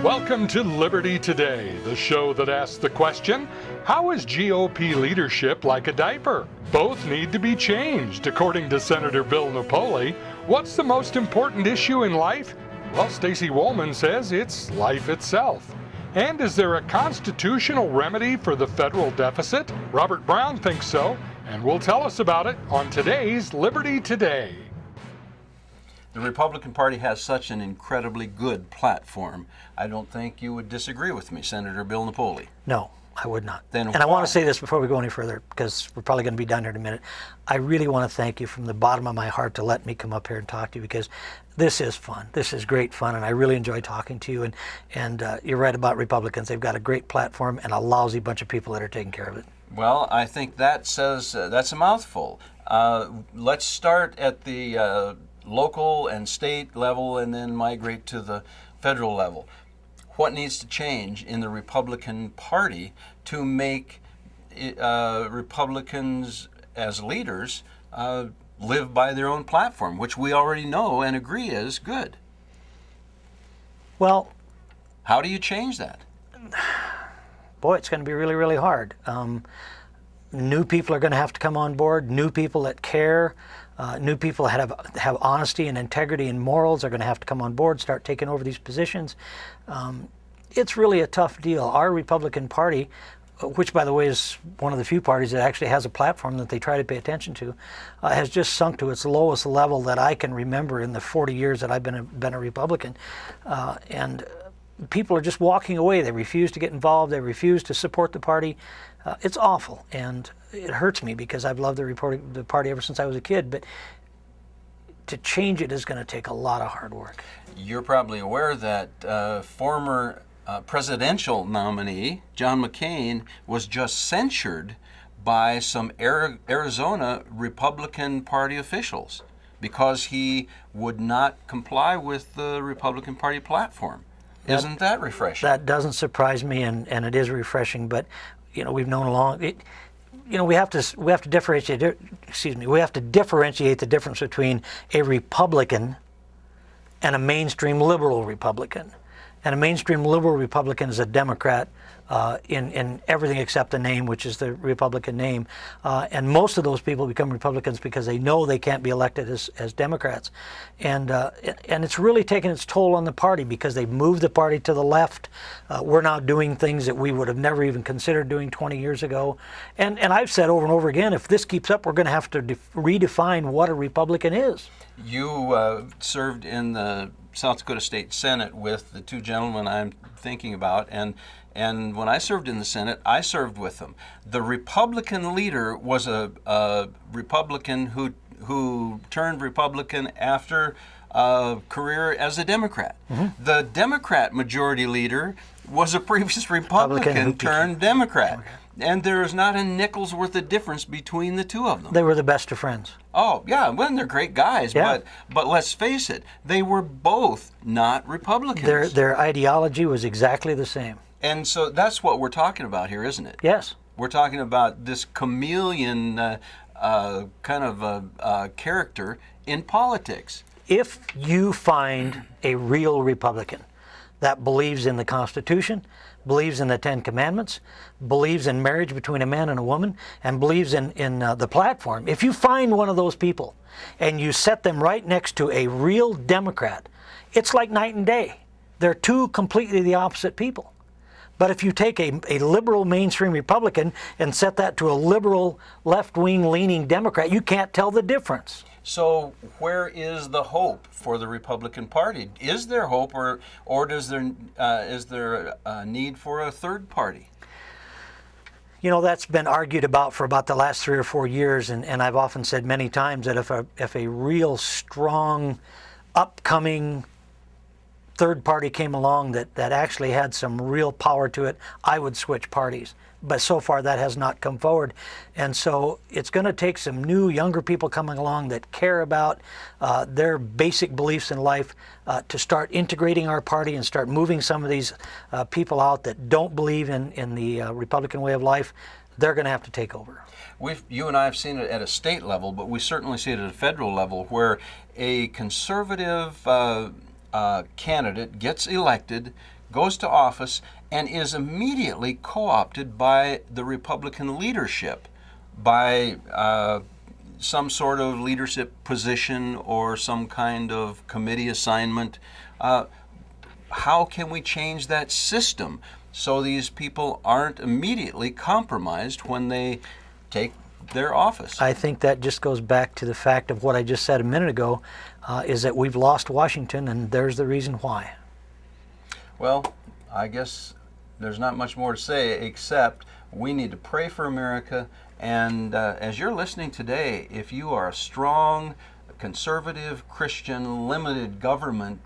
Welcome to Liberty Today, the show that asks the question, how is GOP leadership like a diaper? Both need to be changed, according to Senator Bill Napoli. What's the most important issue in life? Well, Stacey Wollman says it's life itself. And is there a constitutional remedy for the federal deficit? Robert Brown thinks so, and will tell us about it on today's Liberty Today. The Republican Party has such an incredibly good platform. I don't think you would disagree with me, Senator Bill Napoli. No, I would not. Then and I want to say this before we go any further, because we're probably going to be done here in a minute. I really want to thank you from the bottom of my heart to let me come up here and talk to you, because this is fun. This is great fun, and I really enjoy talking to you. And you're right about Republicans. They've got a great platform and a lousy bunch of people that are taking care of it. Well, I think that says that's a mouthful. Let's start at the local and state level and then migrate to the federal level. What needs to change in the Republican Party to make Republicans as leaders live by their own platform, which we already know and agree is good? Well, how do you change that? Boy, it's going to be really, really hard. New people are going to have to come on board, new people that care. New people that have honesty and integrity and morals are going to have to come on board, start taking over these positions. It's really a tough deal. Our Republican Party, which by the way is one of the few parties that actually has a platform that they try to pay attention to, has just sunk to its lowest level that I can remember in the 40 years that I've been a Republican. And people are just walking away. They refuse to get involved. They refuse to support the party. It's awful, and it hurts me because I've loved the party ever since I was a kid, but to change it is going to take a lot of hard work. You're probably aware that former presidential nominee John McCain was just censured by some Arizona Republican Party officials because he would not comply with the Republican Party platform. Isn't that refreshing? That doesn't surprise me, and it is refreshing, but you know, we've known along it. You know, we have to differentiate. We have to differentiate the difference between a Republican and a mainstream liberal Republican. And a mainstream liberal Republican is a Democrat in everything except the name, which is the Republican name. And most of those people become Republicans because they know they can't be elected as Democrats. And it's really taken its toll on the party because they've moved the party to the left. We're now doing things that we would have never even considered doing 20 years ago. And I've said over and over again, if this keeps up, we're going to have to redefine what a Republican is. You served in the South Dakota State Senate with the two gentlemen I'm thinking about, and when I served in the Senate, I served with them. The Republican leader was a Republican who turned Republican after a career as a Democrat. Mm-hmm. The Democrat majority leader was a previous Republican turned Democrat. And there is not a nickel's worth of difference between the two of them. They were the best of friends. Oh, yeah, well, they're great guys, yeah. But let's face it, they were both not Republicans. Their ideology was exactly the same. And so that's what we're talking about here, isn't it? Yes. We're talking about this chameleon kind of character in politics. If you find a real Republican that believes in the Constitution, believes in the Ten Commandments, believes in marriage between a man and a woman, and believes in the platform, if you find one of those people and you set them right next to a real Democrat, it's like night and day. They're two completely the opposite people. But if you take a liberal mainstream Republican and set that to a liberal left-wing leaning Democrat, you can't tell the difference. So where is the hope for the Republican Party? Is there hope, or is there a need for a third party? You know, that's been argued about for about the last 3 or 4 years, and I've often said many times that if a real strong, upcoming third party came along that actually had some real power to it, I would switch parties. But so far that has not come forward. And so it's going to take some new, younger people coming along that care about their basic beliefs in life to start integrating our party and start moving some of these people out that don't believe in the Republican way of life. They're going to have to take over. You and I have seen it at a state level, but we certainly see it at a federal level where, a conservative candidate gets elected, goes to office and is immediately co-opted by the Republican leadership, by some sort of leadership position or some kind of committee assignment. How can we change that system so these people aren't immediately compromised when they take their office? I think that just goes back to the fact of what I just said a minute ago, is that we've lost Washington, and there's the reason why. Well, I guess there's not much more to say except we need to pray for America. And as you're listening today, if you are a strong, conservative, Christian, limited government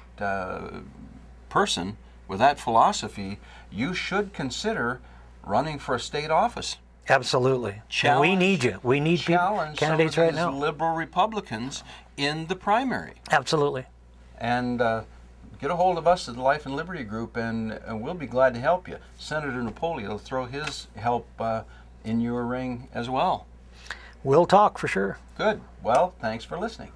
person with that philosophy, you should consider running for a state office. Absolutely. And we need you. We need candidates right now. Liberal Republicans in the primary. Absolutely. And get a hold of us at the Life and Liberty Group, and we'll be glad to help you. Senator Napoli will throw his help in your ring as well. We'll talk for sure. Good. Well, thanks for listening.